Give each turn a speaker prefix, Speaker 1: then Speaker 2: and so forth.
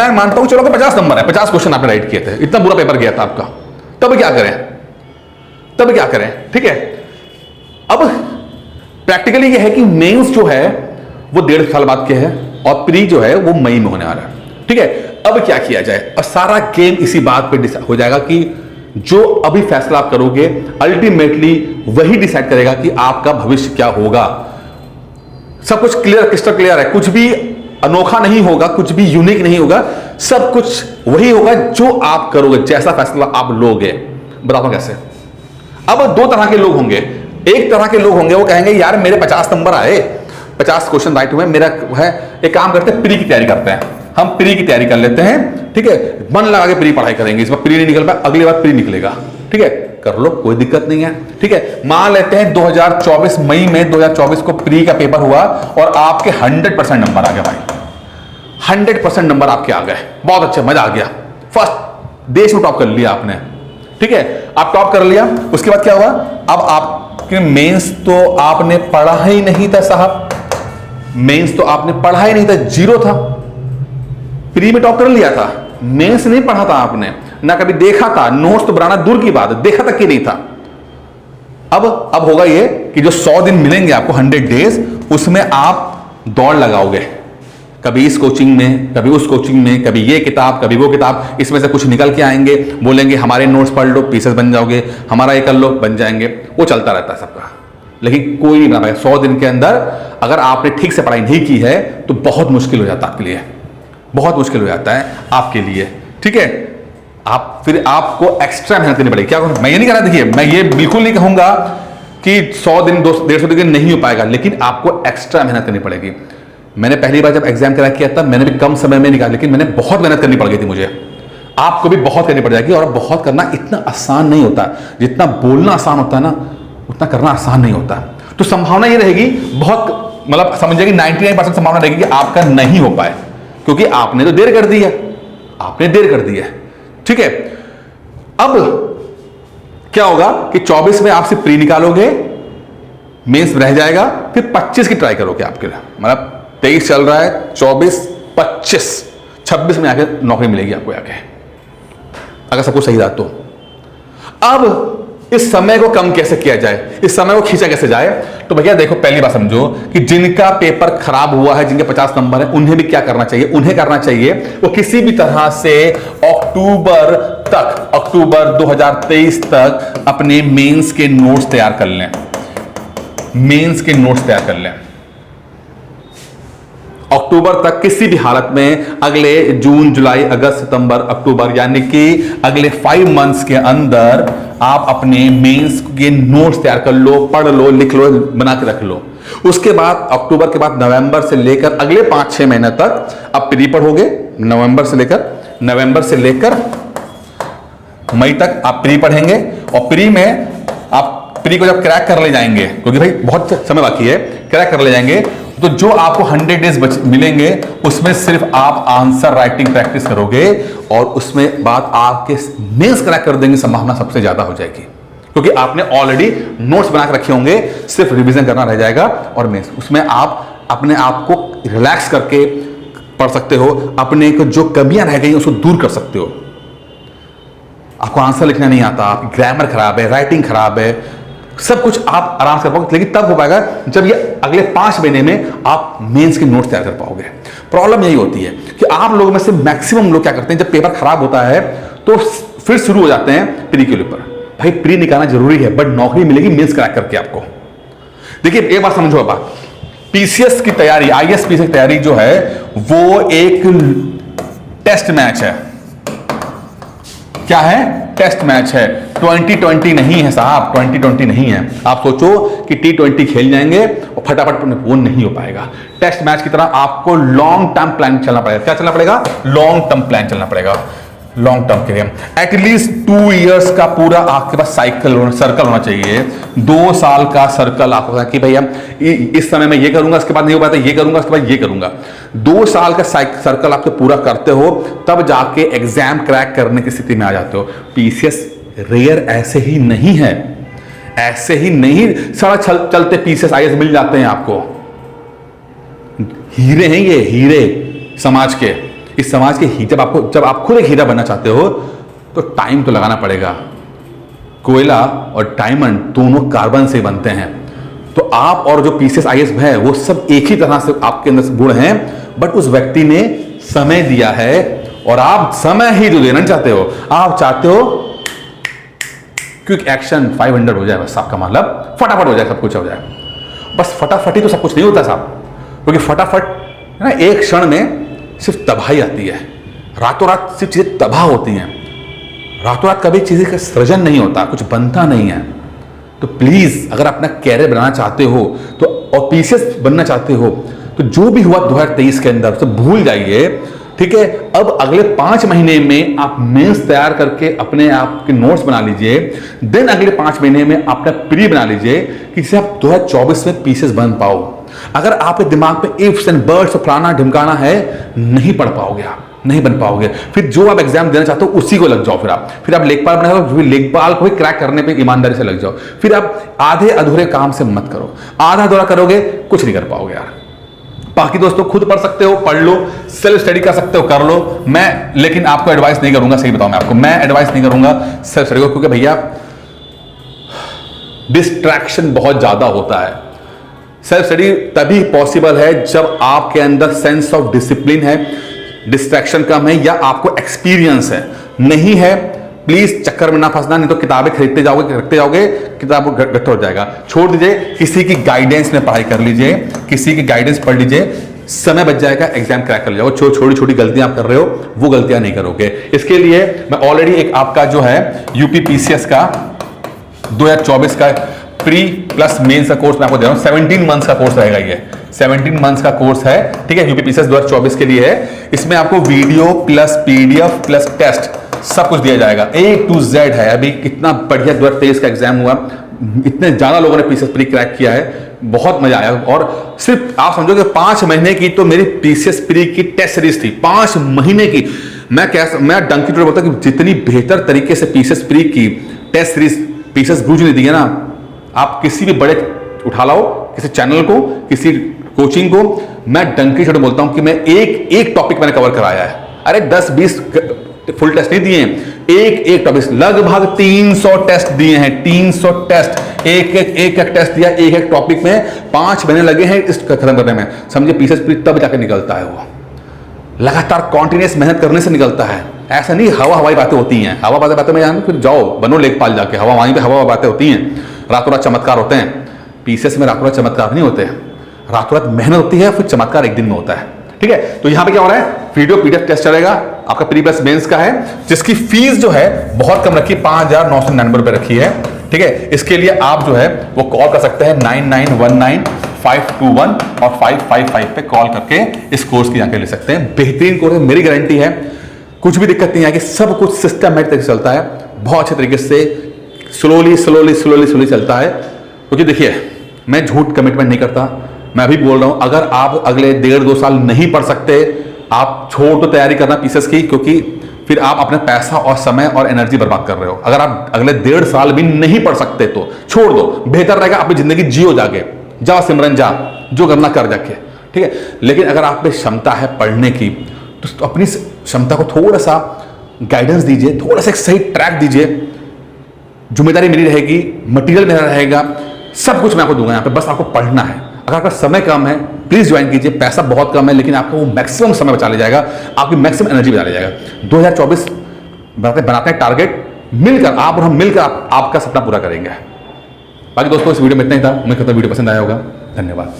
Speaker 1: मैं मानता हूं चलो कि 50 नंबर है, 50 क्वेश्चन आपने राइट किए थे, इतना बुरा पेपर गया था आपका, तब क्या करें, तब क्या करें? ठीक है, अब प्रैक्टिकली ये है कि मेंस जो है वो 1.5 साल बाद के है और प्री जो है वो मई में होने वाला है। ठीक है, अब क्या किया जाए? और सारा गेम इसी बात पे डिसाइड हो जाएगा कि जो अभी फैसला आप करोगे अल्टीमेटली वही डिसाइड करेगा कि आपका भविष्य क्या होगा। सब कुछ क्लियर, क्रिस्टल क्लियर है, कुछ भी अनोखा नहीं होगा, कुछ भी यूनिक नहीं होगा, सब कुछ वही होगा जो आप करोगे, जैसा फैसला आप लोगे। बताता हूं कैसे। अब 2 तरह के लोग होंगे। एक तरह के लोग होंगे वो कहेंगे यार मेरे 50 नंबर आए, 50 क्वेश्चन राइट हुए, मेरा है एक काम करते हैं, प्री की तैयारी करते हैं, हम प्री की तैयारी कर लेते हैं। ठीक है, मन लगा के प्री पढ़ाई करेंगे, इस बार प्री नहीं निकल पाया, अगली बार प्री निकलेगा। ठीक है, कर लो, कोई दिक्कत नहीं है। ठीक है, मान लेते हैं 2024 मई में 2024 को प्री का पेपर हुआ और आपके 100% नंबर आ गया भाई, 100% नंबर आपके आ गए, बहुत अच्छे, मजा आ गया, फर्स्ट देश में टॉप कर लिया आपने। ठीक है, आप टॉप कर लिया, उसके बाद क्या हुआ? अब आपके मेंस तो आपने पढ़ा ही नहीं था साहब, मेंस तो आपने पढ़ा ही नहीं था, 0 था। प्री में टॉप कर लिया था, मेंस नहीं पढ़ा था आपने, ना कभी देखा था, नोट्स तो बनाना दूर की बात है, देखा तक कि नहीं था। अब होगा ये कि जो 100 दिन मिलेंगे आपको, 100 डेज, उसमें आप दौड़ लगाओगे, कभी इस कोचिंग में, कभी उस कोचिंग में, कभी ये किताब, कभी वो किताब, इसमें से कुछ निकल के आएंगे, बोलेंगे हमारे नोट्स पढ़ लो, पीसेस बन जाओगे, हमारा ये कर लो, बन जाएंगे। वो चलता रहता है सबका, लेकिन कोई नहीं बना पाएगा। 100 दिन के अंदर अगर आपने ठीक से पढ़ाई नहीं की है तो बहुत मुश्किल हो जाता है आपके लिए, बहुत मुश्किल हो जाता है आपके लिए। ठीक है, आप फिर आपको एक्स्ट्रा मेहनत करनी पड़ेगी। क्या करूं? मैं ये नहीं कह रहा, देखिए मैं ये बिल्कुल नहीं कहूंगा कि 100 दिन 150 दिन नहीं हो पाएगा, लेकिन आपको एक्स्ट्रा मेहनत करनी पड़ेगी। मैंने पहली बार जब एग्जाम करा किया था, मैंने भी कम समय में निकाला, लेकिन मैंने बहुत मेहनत करनी पड़ गई थी मुझे। आपको भी बहुत करनी पड़ जाएगी, और बहुत करना इतना आसान नहीं होता, जितना बोलना आसान होता है ना, उतना करना आसान नहीं होता। तो संभावना ये रहेगी, बहुत मतलब समझिए कि 99% संभावना रहेगी कि आपका नहीं हो पाए, क्योंकि आपने तो देर कर दी है, आपने देर कर दी है। ठीक है, अब क्या होगा कि 24 में आप सिर्फ प्री निकालोगे, मेंस रह जाएगा, फिर 25 की ट्राई करोगे आपके लिए, मतलब 23 चल रहा है, 24, 25, 26 में आके नौकरी मिलेगी आपको आके, अगर सब कुछ सही रहा तो। अब इस समय को कम कैसे किया जाए, इस समय को खींचा कैसे जाए? तो भैया देखो, पहली बात समझो कि जिनका पेपर खराब हुआ है, जिनके 50 नंबर है, उन्हें भी क्या करना चाहिए? उन्हें करना चाहिए वो किसी भी तरह से अक्टूबर 2023 तक अपने मेंस के नोट्स तैयार कर लें, मेंस के नोट्स तैयार कर लें। अक्टूबर तक किसी भी हालत में, अगले जून, जुलाई, अगस्त, सितंबर, अक्टूबर, यानी कि अगले 5 मंथ्स के अंदर आप अपने मेंस के नोट्स तैयार कर लो, पढ़ लो, लिख लो, बना के रख लो। उसके बाद अक्टूबर के बाद नवंबर से लेकर अगले 5-6 महीने तक आप प्री पढ़ोगे, नवंबर से लेकर मई तक आप प्री पढ़ेंगे, और प्री में आप प्री को जब क्रैक कर ले जाएंगे, क्योंकि भाई बहुत समय बाकी है, क्रैक कर ले जाएंगे, तो जो आपको 100 डेज मिलेंगे उसमें सिर्फ आप आंसर राइटिंग प्रैक्टिस करोगे, और उसमें बाद आपके मेंस क्रैक कर देंगे, संभावना सबसे ज्यादा हो जाएगी, क्योंकि आपने ऑलरेडी नोट्स बना के रखे होंगे, सिर्फ रिवीजन करना रह जाएगा। और मेंस उसमें आप अपने आप को रिलैक्स करके पढ़ सकते हो, अपने को जो कमियां रह गई उसको दूर कर सकते हो। आपको आंसर लिखना नहीं आता, आपकी ग्रामर खराब है, राइटिंग खराब है, सब कुछ आप आराम से कर पाओगे, लेकिन तब हो पाएगा जब ये अगले 5 महीने में आप मेंस के नोट्स तैयार कर पाओगे। प्रॉब्लम यही होती है कि आप लोगों में से मैक्सिमम लोग क्या करते हैं, जब पेपर खराब होता है तो फिर शुरू हो जाते हैं प्री के ऊपर। भाई प्री निकालना जरूरी है, बट नौकरी मिलेगी मेंस क्रैक करके आपको। देखिए एक बात समझो, अब पीसीएस की तैयारी, आईएएस पीसीएस की तैयारी जो है वो एक टेस्ट मैच है। क्या है? टेस्ट मैच है, 2020 नहीं है साहब, 2020 नहीं है। आप सोचो कि T20 खेल जाएंगे और फटाफट वो नहीं हो पाएगा। टेस्ट मैच की तरह आपको लॉन्ग टर्म प्लान चलना पड़ेगा। क्या चलना पड़ेगा? लॉन्ग टर्म प्लान चलना पड़ेगा, लॉन्ग टर्म के लिए। एटलीस्ट 2 इयर्स का पूरा आपके पास सर्कल होना चाहिए, 2 साल का सर्कल आपको कि भैया इस समय मैं ये करूंगा, इसके बाद नहीं हो पाता ये करूंगा, इसके बाद ये करूंगा। 2 साल का सर्कल आप पूरा करते हो, तब जाके एग्जाम क्रैक करने की स्थिति में आ जाते हो। पीसीएस रेयर ऐसे ही नहीं है, ऐसे ही नहीं सड़क चलते पीसीएस आईएएस मिल जाते हैं आपको। हीरे हैं ये, हीरे समाज के, इस समाज के ही जब आप खुद एक हीरा बनना चाहते हो तो टाइम तो लगाना पड़ेगा। कोयला और डायमंड दोनों कार्बन से बनते हैं। तो आप और जो पीसीएस आईएएस है वो सब एक ही तरह से आपके अंदर गुण हैं, बट उस व्यक्ति ने समय दिया है और आप समय ही जो देना चाहते हो, आप चाहते हो क्विक एक्शन 500 हो जाए, बस आपका मतलब फटाफट हो जाए, सब कुछ हो जाए। बस फटाफट ही तो सब कुछ नहीं होता साहब, क्योंकि फटाफट है ना एक क्षण में सिर्फ तबाही आती है, रातों रात सिर्फ चीजें तबाह होती हैं, रातों रात कभी चीजें का सृजन नहीं होता, कुछ बनता नहीं है। तो प्लीज अगर अपना कैरियर बनाना चाहते हो तो और पीसीएस बनना चाहते हो तो जो भी हुआ 2023 के अंदर तो भूल जाइए, ठीक है। अब अगले 5 महीने में आप मेंस तैयार करके अपने आप के नोट्स बना लीजिए, देन अगले 5 महीने में अपना प्री बना लीजिए कि जिससे आप 2024 में पीसीएस बन पाओ। अगर आपके दिमाग में इफ्स एंड बट्स और फलाना ढिमकाना है, नहीं पढ़ पाओगे, आप नहीं बन पाओगे। फिर जो आप एग्जाम देना चाहते हो उसी को लग जाओ, फिर आप लेखपाल बना जाओ, फिर लेखपाल को भी क्रैक करने पे ईमानदारी से लग जाओ। फिर आप आधे अधूरे काम से मत करो, आधा अधूरा करोगे कुछ नहीं कर पाओगे यार। बाकी दोस्तों खुद पढ़ सकते हो, पढ़ लो, सेल्फ स्टडी कर सकते हो, कर लो। मैं लेकिन आपको एडवाइस नहीं करूंगा, सही बताऊं मैं आपको, मैं एडवाइस नहीं करूंगा सेल्फ स्टडी को, क्योंकि भैया डिस्ट्रैक्शन बहुत ज्यादा होता है। सेल्फ स्टडी तभी पॉसिबल है जब आपके अंदर सेंस ऑफ डिसिप्लिन है, डिस्ट्रैक्शन कम है, या आपको एक्सपीरियंस है। नहीं है प्लीज चक्कर में ना फंसना, नहीं तो किताबें खरीदते जाओगे, रखते जाओगे, किताब गट्ठर हो जाएगा। छोड़ दीजिए, किसी की गाइडेंस में पढ़ाई कर लीजिए, किसी की गाइडेंस पढ़ लीजिए, समय बच जाएगा, एग्जाम क्रैक कर जाओगे। छोटी छोटी गलतियां आप कर रहे हो वो गलतियां नहीं करोगे। इसके लिए मैं ऑलरेडी एक आपका जो है यूपी पीसीएस का 2024 का प्री प्लस मेंस का कोर्स मैं आपको दे रहा हूं। 17 मंथ्स का कोर्स रहेगा, ये 17 मंथ्स का कोर्स है, ठीक है। यूपी पीसीएस 2024 के लिए है। इसमें आपको video plus PDF plus test सब कुछ दिया जाएगा, A to Z है। अभी कितना बढ़िया 2023 का एग्जाम हुआ, इतने ज्यादा लोगों ने पीसीएस प्री क्रैक किया है, बहुत मजा आया। और सिर्फ आप समझो कि 5 महीने की तो मेरी पीसीएस प्री की टेस्ट सीरीज थी, 5 महीने की। मैं डंकी टोरे बोलता कि जितनी बेहतर तरीके से पीसीएस प्री की टेस्ट सीरीज पीसीएस गुरु जी ने दी है ना, आप किसी भी बड़े उठा लाओ, किसी चैनल को, किसी कोचिंग को, मैं डंकी छोटे बोलता हूं कि मैं एक टॉपिक मैंने कवर कराया है। अरे 10-20 फुल टेस्ट नहीं दिए, एक टॉपिक, लगभग 300 टेस्ट दिए हैं, 300 टेस्ट, एक टेस्ट दिया, एक टॉपिक में 5 महीने लगे हैं इस खत्म करने में। समझिए पीसीएस प्री तब जाकर निकलता है, वो लगातार कॉन्टिन्यूस मेहनत करने से निकलता है। ऐसा नहीं हवाई बातें होती हैं, हवा बातें में जाना, फिर जाओ बनो लेखपाल जाके, वहीं पे हवा बातें होती हैं, रातों रात चमत्कार होते हैं। पीसीएस में रातों रात चमत्कार नहीं होते, रातों रात मेहनत होती है, फिर चमत्कार एक दिन में होता है, ठीक है। तो यहां पे क्या हो रहा है, वीडियो पीडीएफ टेस्ट चलेगा आपका प्री प्लस मेंस का है, जिसकी फीस जो है बहुत कम रखी, 5,999 रुपए रखी है, ठीक है। इसके लिए आप जो है वो कॉल कर सकते हैं 9919-521 और 555 पे कॉल करके इस कोर्स की जानकारी ले सकते हैं। बेहतरीन कोर्स है, मेरी गारंटी है, कुछ भी दिक्कत नहीं आएगी, सब कुछ सिस्टमैटिक तरीके से चलता है, बहुत अच्छे तरीके से, स्लोली चलता है। क्योंकि देखिए मैं झूठ कमिटमेंट नहीं करता, मैं भी बोल रहा हूं, अगर आप अगले 1.5-2 साल नहीं पढ़ सकते, आप छोड़ तो तैयारी करना पीसीएस की, क्योंकि फिर आप अपना पैसा और समय और एनर्जी बर्बाद कर रहे हो। अगर आप अगले 1.5 साल भी नहीं पढ़ सकते तो छोड़ दो, बेहतर रहेगा, अपनी जिंदगी जियो जाके, जा सिमरन जा, जो करना कर जाके, ठीक है। लेकिन अगर आप में क्षमता है पढ़ने की तो अपनी क्षमता को थोड़ा सा गाइडेंस दीजिए, थोड़ा सा एक सही ट्रैक दीजिए, जिम्मेदारी मेरी रहेगी, मटेरियल मेरा रहेगा, सब कुछ मैं आपको दूंगा यहाँ पे, बस आपको पढ़ना है। अगर आपका समय कम है प्लीज ज्वाइन कीजिए, पैसा बहुत कम है लेकिन आपको वो मैक्सिमम समय बचा ले जाएगा, आपकी मैक्सिमम एनर्जी बचा ले जाएगा। 2024 बनाते हैं टारगेट, मिलकर आप और हम मिलकर आपका सपना पूरा करेंगे। बाकी दोस्तों इस वीडियो में इतना ही था, उम्मीद करता हूं वीडियो पसंद आया होगा। धन्यवाद।